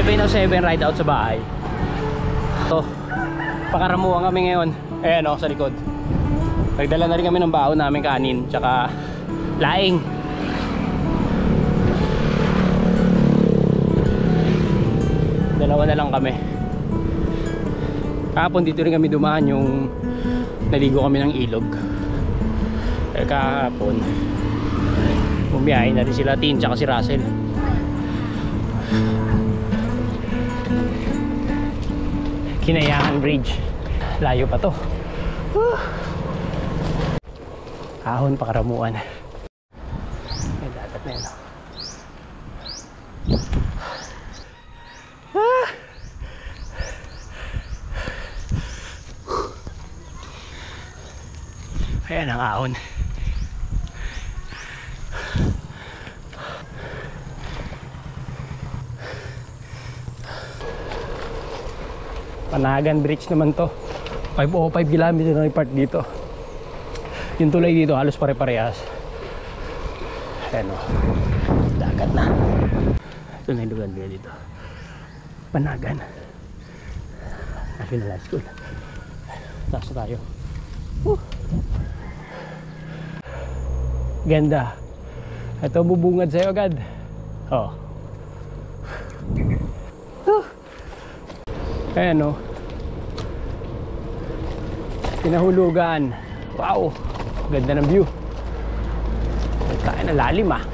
7:07 ride out sa bahay. So, pakaramuhan kami ngayon. Ayan o, sa likod. Nagdala na rin kami ng baon namin kanin, tsaka laing. Dalawa na lang kami. Kahapon dito rin kami dumaan, yung naligo kami ng ilog. Kahapon bumiyahin na rin sila Tin tsaka si Russell. Kinayangan Bridge, layo pa to. Ahon pakaramuan. May dagat na yun. Ayan ang ahon. Panagan Bridge naman to. 505 km na yung part dito. Yung tulay dito halos pare-parehas. Ayan o, dagat na. Ito na yung lugar dito. Panagan National High School. Taas na tayo. Ganda. Ito bubungad sa'yo agad. Oh. Ayan o, pinahulugan. Wow, ganda ng view. Kaya na lalim ah.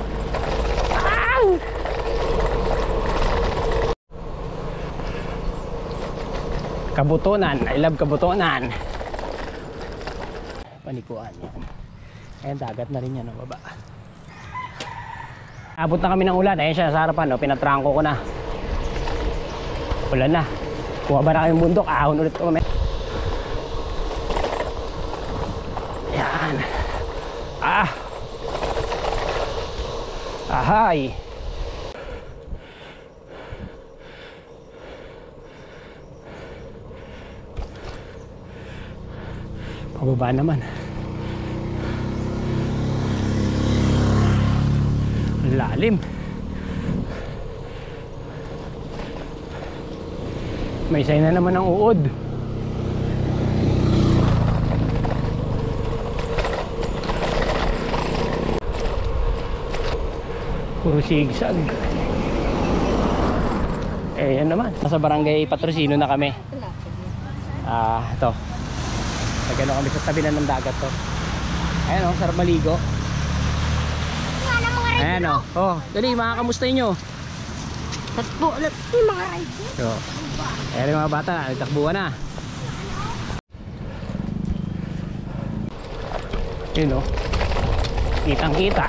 Kabutunan, I love Kabutunan. Panikuan yan. Ayan, dagat na rin yan ang baba. Abot na kami ng ulan. Ayan siya sa harapan, no? Pinatrangko ko na. Ulan na. Kuha ba na kayong bundok? Ahon ulit ko kami. Yan. Ahay. Pababa naman. Lalim. May sign na naman ang uod. Puro sigsag. Eh yan naman. Nasa barangay Patrocino na kami. Ito. Nagano kami sa tabi na ng dagat to. Ayan o, sarap maligo. Ayan o. Oh, dali, makakamustahin nyo. Takbo ulit yung mga rider. So, ayan yung mga bata, nagtakbuhan na. Yun o, kitang kita.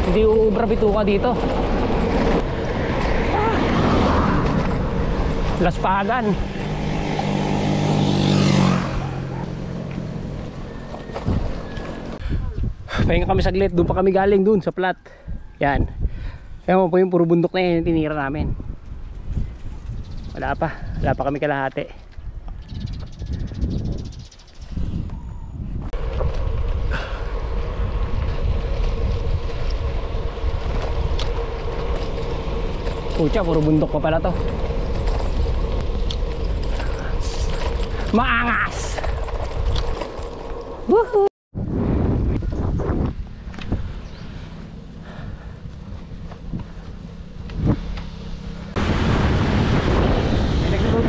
Hindi uubra bituka dito. Laspagan. Pahinga kami saglit, doon pa kami galing doon sa plat. Yan. Kaya mo po yung puro bundok na yun, tinira namin. Wala pa kami kalahati. Pucha, puro bundok pa pala to. Maangas! Woohoo!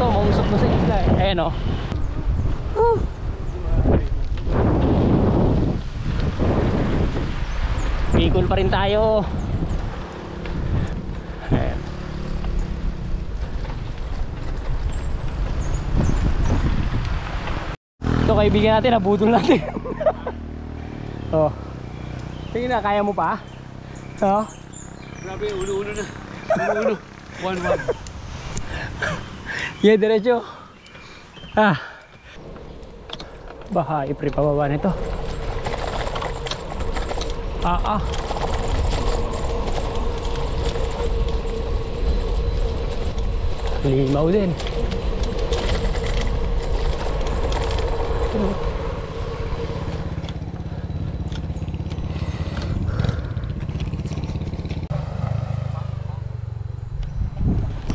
Mausap mo sa isla eh. Ayan o. Bicol pa rin tayo. Ayan. Ito kaibigan natin, nabudol natin. Oh. Tingin na, kaya mo pa? Oh. Grabe, ulo-ulo na. Ulo-ulo. 1-1. Yeah, diretso. Baha, ipre pababa nito. Limaw din.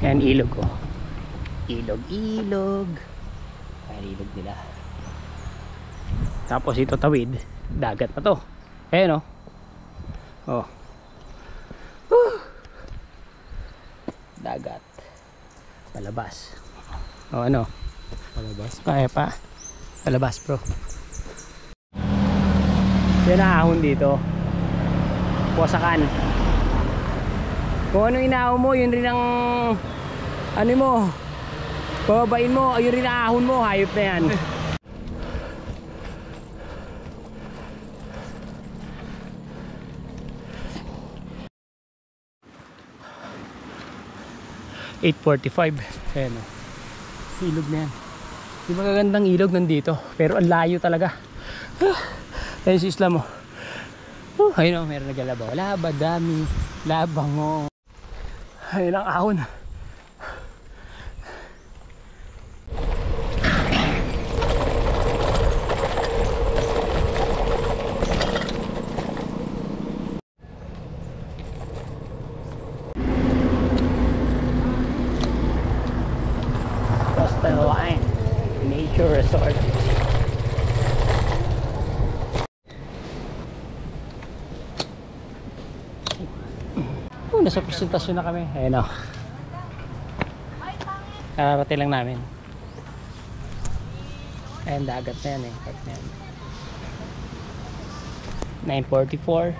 Yan, ilog ko. Ilog. Ayan, ilog nila. Tapos ito tawid, dagat na to. Ayan, oh. Dagat. Palabas. Ano? Palabas. Kaya pa. Palabas, bro. Yan ang ahon dito. Wasakan. Kung ano inaahon mo, yun rin ang ano mo. Bababain mo, yun rin ang ahon mo. Hayop na yan. (8:45) Ayan o. Ilog na yan. Di ba magagandang ilog nandito? Pero ang layo talaga. Ayun si Islam mo. Ayun o, meron naglalabaw. Laba, dami. Labang o. Ayun ang ahon. Coastal Line Nature Resort. Nasa presentasyon na kami. Ayun o. Kararating lang namin. Ayun, dagat na yan eh. 9:44.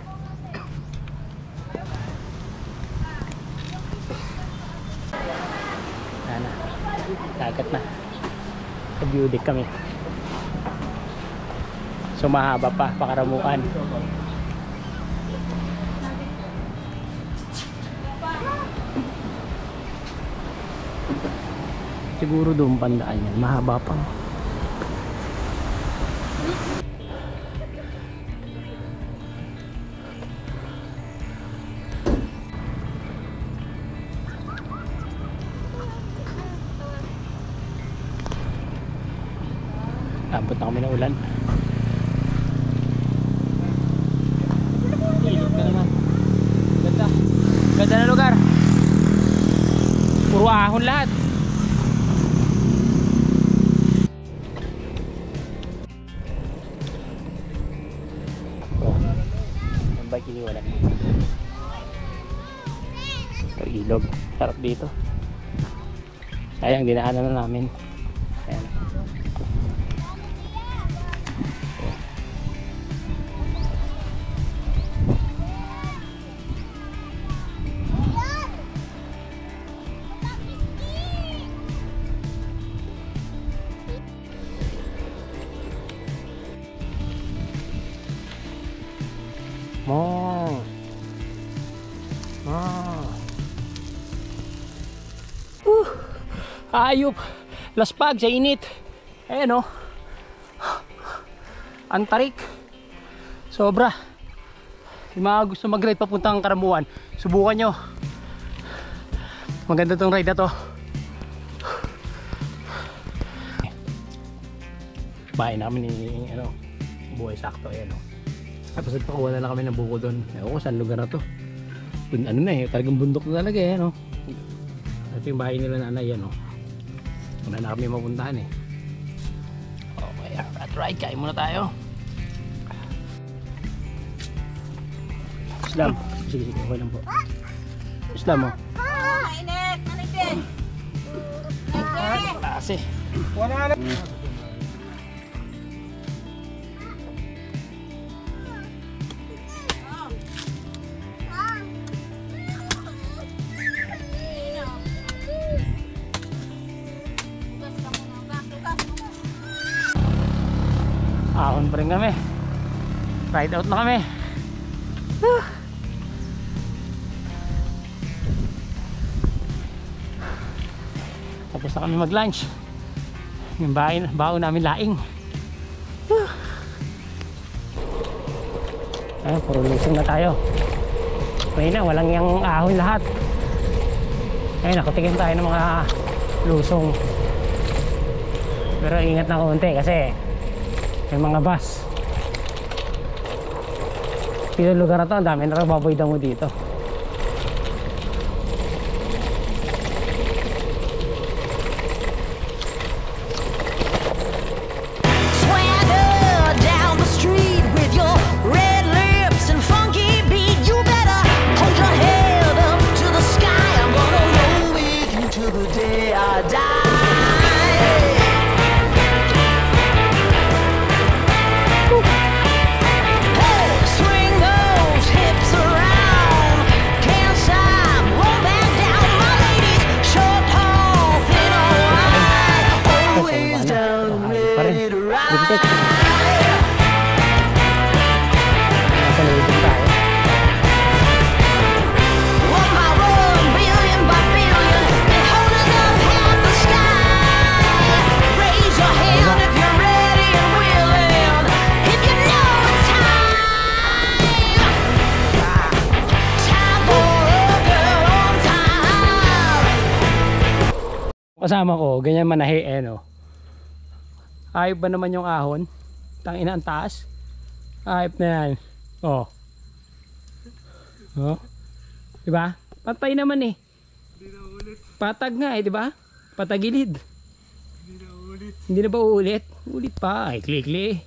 Ayan na. Dagat na. Sa view deck kami. So mahaba pa, pakaramukan. Siguro doon pandaan yan, mahaba pa. Abot na kami ng ulan. Ilog na naman. Ganda. Ganda na lugar. Puro ahon lahat. Ang bike iniwalan. Ito ilog. Sarap dito. Sayang dinaanan na namin. Ayan. Ayop, laspag sa init. Ayan o. Antarik. Sobra. Yung mga gusto mag-ride papuntang Karamuan, subukan nyo. Maganda tong ride na to. Bahay namin ni Buhay Sakto. Ayan o. Tapos nagpakuha na lang kami ng buko doon. Ewan ko saan lugar na to. Ano na eh, talagang bundok na talaga eh. Ito yung bahay nila nanay yan o. Wala na kami mapuntahan eh. Okay, at ride, kain muna tayo. Islam. Sige, okay lang po. Islam o. Mainit! Manitin! Klase. Wala na. Ahon pa rin kami. Ride out na kami. Tapos na kami mag lunch. Yung baon namin laing. Ayun, puro lusong na tayo. May na, walang yung ahon lahat. Ayun, nakatikim tayo ng mga lusong. Pero ingat na konti kasi may mga bus. Pero lugar na to, ang dami na baboy dango dito. Kasama ko, ganyan manahe eh no. Ayop ba naman yung ahon? Tangina ang taas. Ayop na yan. Oh. Oh. Diba? Patay naman eh. Hindi na ulit. Patag nga eh, diba? Patagilid. Hindi na ulit. Hindi na ba uulit? Ulit pa. Ay, klikli.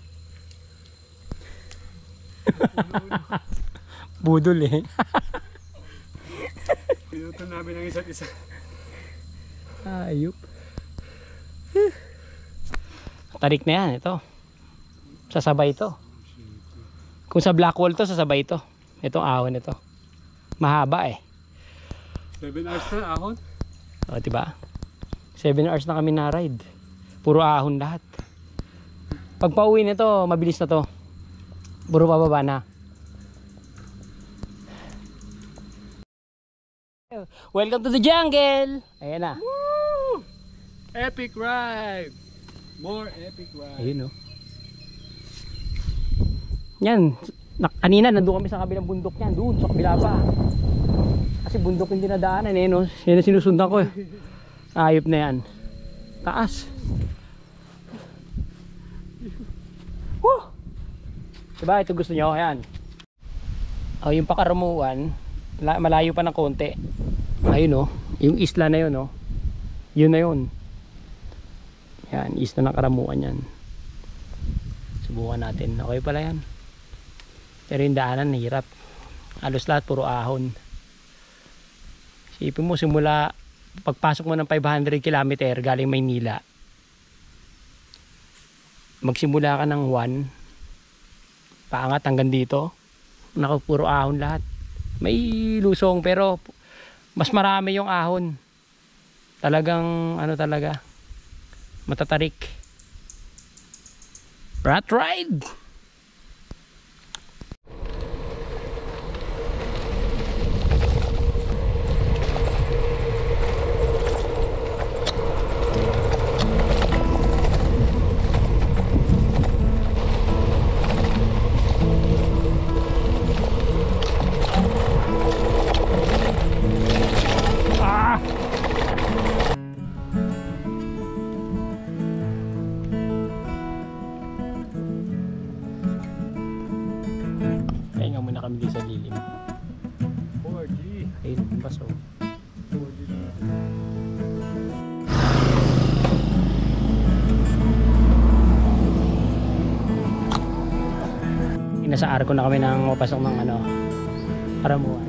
Budol eh. Pinutol namin ang isa't isa. Ayop. Tarik na yan, ito. Sasabay ito. Kung sa black wall to, sasabay ito. Itong ahon ito. Mahaba eh. 7 hours na ahon. O, diba? 7 hours na kami na ride. Puro ahon lahat. Pag pauwi nito, mabilis na to. Puro pababa na. Welcome to the jungle! Ayan na. Woo! Epic ride! More epic ride. Ayun o. Yan. Kanina nandun kami sa kabilang bundok yan. Doon sa kabila pa. Kasi bundok yung dinadaanan eh no. Yan ang sinusundan ko eh. Ayop na yan. Taas. Woo! Diba ito gusto nyo? Ayan. O yung Pakaramuan. Malayo pa ng konti. Ayun o. Yung isla na yun o. Yun na yun. Yan. Isla ng Karamuan yan. Subukan natin. Okay pala yan. Pero yung daanan hirap. Halos lahat puro ahon. Isipin mo simula pagpasok mo ng 500 km galing Maynila. Magsimula ka ng 1 paangat hanggang dito. Naku, puro ahon lahat. May lusong pero mas marami yung ahon. Talagang ano talaga matatarik. Rat ride! Pahinga muna kami din sa lilim. 4G. Ayun, yung baso. 4G na. Inasaar ko na kami ng mapasok ng ano, Karamuan.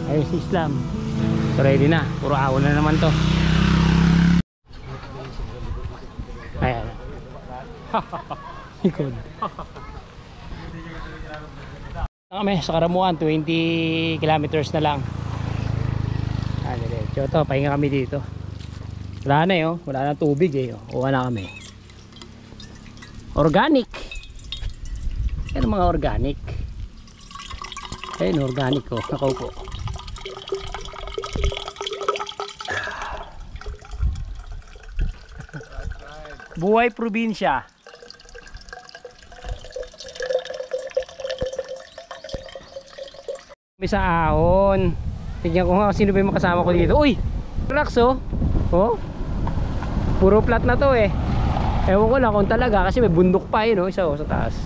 Ayun si Islam. So ready na, puro ahon na naman to. Ayan. Ikod. Kami sa Karamuan, 20 kilometers na lang. Diretso to, pahinga kami dito. Wala na eh, oh. Wala na tubig eh. Oh. Uwa na kami. Organic. Yan ang mga organic. Ayun, organic oh. Nakaupo. Buhay probinsya. May sa ahon. Tignan ko nga sino ba yung makasama ko dito. Uy! Relax oh. Oh. Puro flat na to eh. Ewan ko lang kung talaga kasi may bundok pa yun oh, isa oh, sa taas.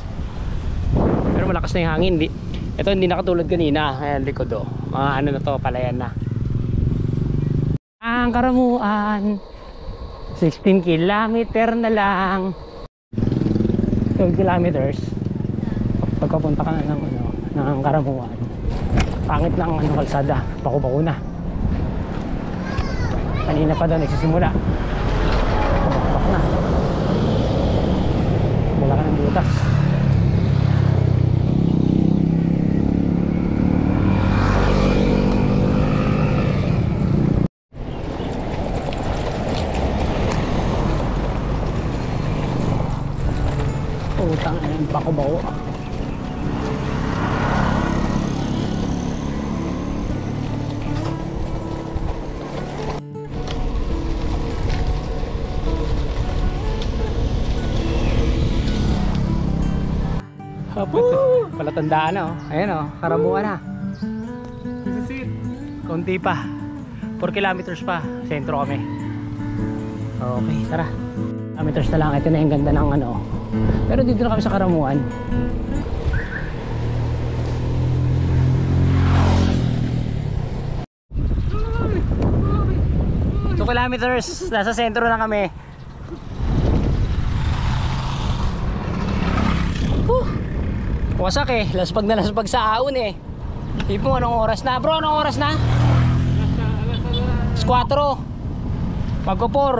Pero malakas na yung hangin. Ito hindi nakatulad kanina. Ayan likod oh. Mga ano na to, palayan na. Ang Karamuan. 16 kilometer na lang. 12 kilometers. Pagkapunta ka na ng, ano, ng Karamuan. Pangit lang ano, kalsada. Bako-bako na. Kanina pa daw nagsisimula. Bak na. Wala ka ng butas. Utang na yung bako-bako. Palatandaan na oh. Ayan oh, Karamuan na. This is it. Konti pa. 4 kilometers pa, sentro kami. Okay, tara. Kilometers na lang, ito na yung ganda ng ano. Pero dito na kami sa Karamuan. 2 kilometers, nasa sentro na kami. Wasak eh, laspag na laspag sa aon eh. Tipo, anong oras na? Bro, anong oras na? 4 Magko-4.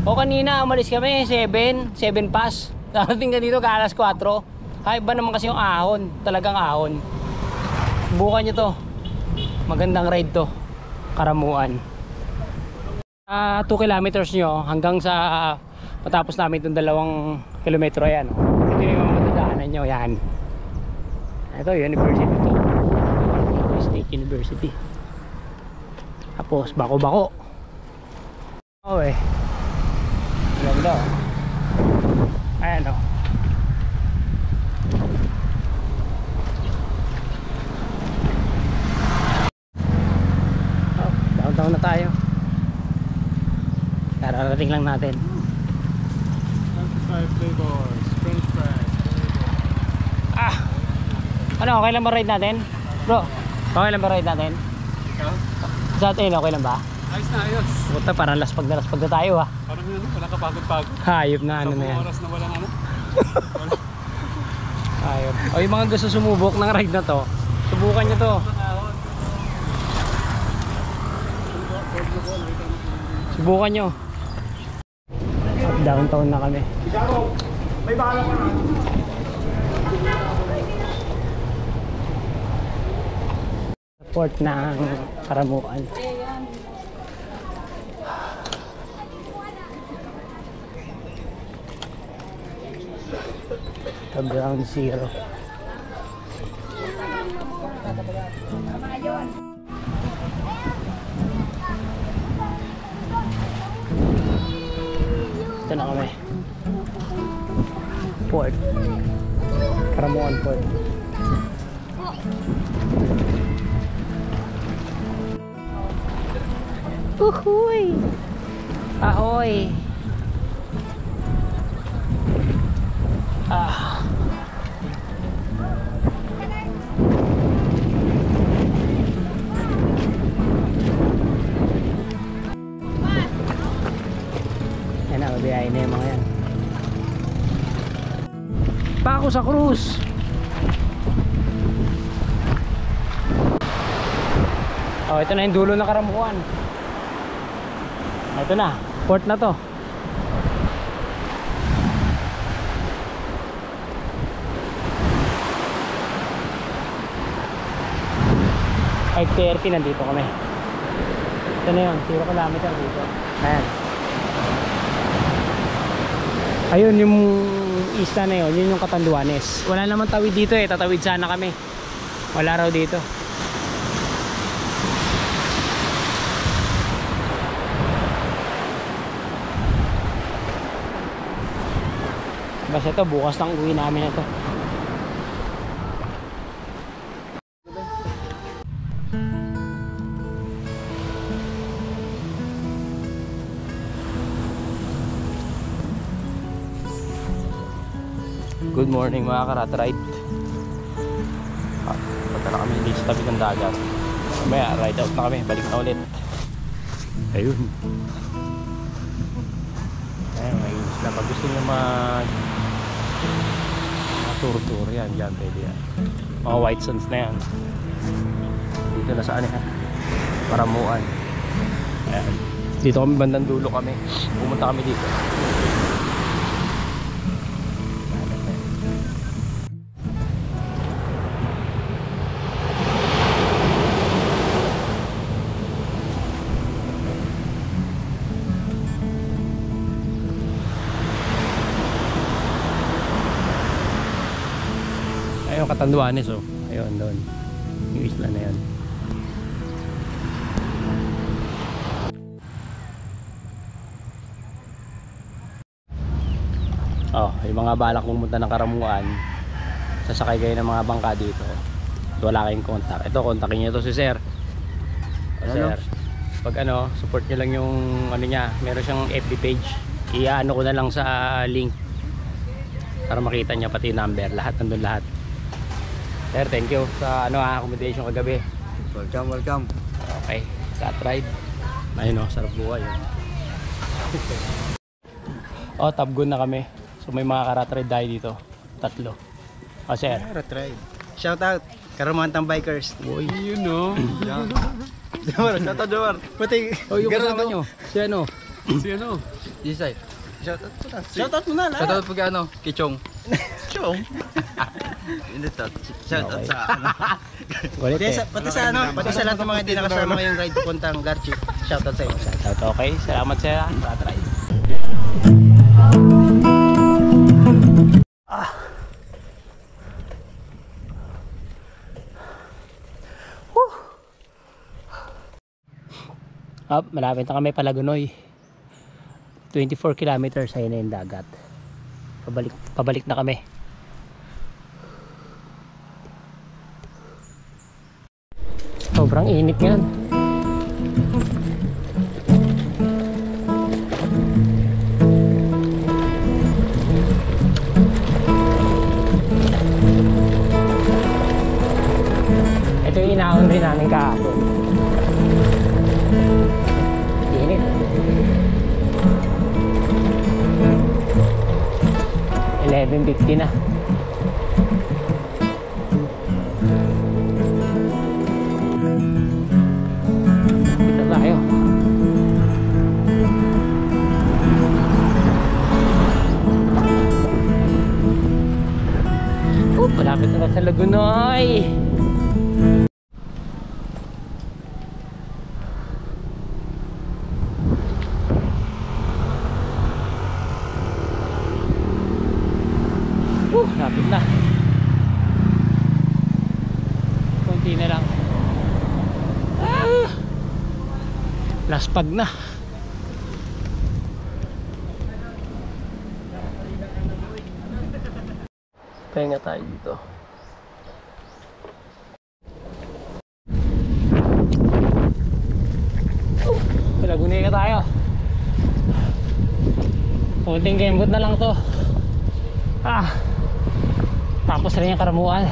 O kanina, umalis kami 7 pass. Darating ka dito ka alas 4. Ay ba naman kasi yung ahon. Talagang ahon. Subukan nyo to. Magandang ride to, Karamuan. 2 kilometers nyo hanggang sa matapos namin itong 2 kilometro. Ayan, ito yung mga matadaanan nyo. Yan, ito university to, State University. Tapos bako-bako. Okay, ganda. Ayan o. Downtown na tayo. Kararating lang natin. 25 flavors, french fries. Ano, okay lang ba ride natin? Bro, okay lang ba ride natin? Ikaw? Sa atin, okay lang ba? Ayos na, ayos. Puta, parang laspag na tayo ah. Parang ano, wala ka pagod-pagod. Hayop na ano na yan. Oras na walang ano. Hayop. O yung mga gusto sumubok ng ride na to, subukan nyo to. Subukan nyo. At downtown na kami. May bahala ka na. Port ng Karamuan. Ground zero. Ito na kami. Port. Karamuan Port. Uhuy! Ahoy! Yan na, mabiyahin na yung mga yan. Pako sa cruise! Oh, ito na yung dulo ng Karamuan. Ito na, port na to. Ay, 30 nandito kami. Ito na yun, 0 kilometer dito. Ayan. Ayun yung isla na yun, yun yung Catanduanes. Wala naman tawid dito eh, tatawid sana kami. Wala raw dito. Basta ito, bukas lang uwi namin ito. Good morning mga karatride. Punta na kami dito sa tabi ng dagat. Mamaya ride out na kami, balik na ulit. Ayun. Ayun, may isla. Pag gusto nyo tour yan, dyan pwede yan. Mga white sands na yan. Dito na saan yan? Karamuan. Ayan. Dito kami, bandang dulo kami. Pumunta kami dito. Ayun, Catanduanes oh. Ayun, doon. Yung isla na yun. Oh, yung mga balak pumunta ng Karamuan, sasakay kayo ng mga bangka dito. Wala kayong contact. Ito, kontakin nyo to si Sir. sir. Pag support nyo lang yung niya, meron siyang FB page. Iaano ko na lang sa link para makita niya pati number, lahat nandun lahat. Sir, thank you sa accommodation kagabi. Welcome. Okay, sa ride. Ayun sarap buhay. Top Gun na kami. So may mga karat-ride tayo dito. 3. Sir. Retry. Shout out. Karamantang bikers. Boy. Yun no. Jomar, shout out Jomar. Pati Yung kasama nyo. Si Si ano? Jisay. Shout out mo na. Shout out mo na. Shout out pag Kichong. Chong. Hindi to. Shout out sa Walit Pati sa lahat ng mga hindi nakasama ngayong ride pupuntang Garchi. Shout out sa inyo. Okay, salamat sir. Karat-ride. Malapit na kami Palagunoy. 24 kilometers ayun na yung dagat. Pabalik na kami. Sobrang init ngayon. Ito yung inaon rin namin kahapon. Init. 11:50 na. Dito tayo. Malapit na sa Lagunoy. Lapit na. Kunti na lang. Laspag na. Pahinga tayo dito. Palagunay na tayo. Kunting kembot na lang to. Tapos rin yung karamuan.